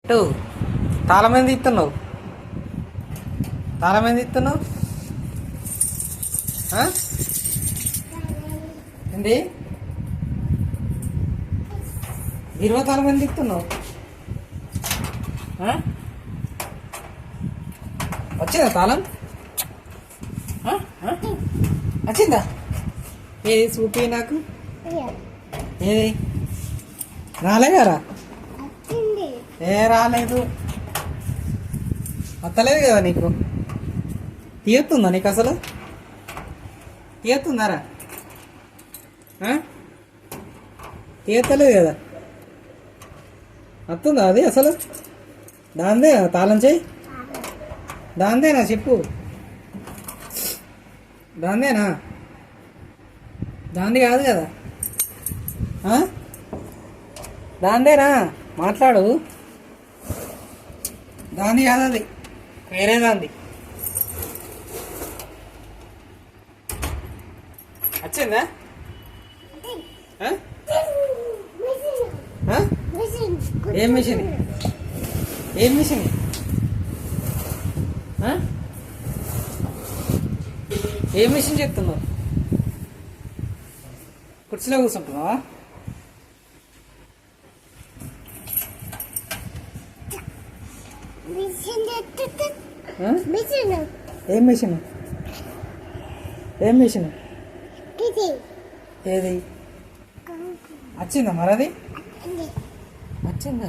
Two తాళం ఏంది ఇస్తున్నావు? తాళం ఏంది ఇస్తున్నావు? ఏంది బీరువా తాళం ఏంది ఇస్తున్నావు? వచ్చిందా తాళం? వచ్చిందా? ఏది చూపి నాకు. ఏది రాలే కదా? ఏ రాలేదు, వస్తలేదు కదా నీకు. తీయొస్తుందా నీకు అసలు? తీయొస్తుందారా? తీయత్తలేదు కదా? వస్తుందా అది అసలు? దాందే తాళం చేయి, దాందేనా చెప్పు, దాందేనా? దాంది కాదు కదా? దాందేనా? మాట్లాడు. దాంది కాదు, అది వేరే దాంది. వచ్చిందా? ఏం మిషన్? ఏం మిషన్? ఏం మిషన్ చెప్తున్నావు? కుర్చీలో కూర్చుంటున్నావా? ఏం మిషన్? ఏం మిషన్? ఏది వచ్చిందా మరి? అది వచ్చిందా?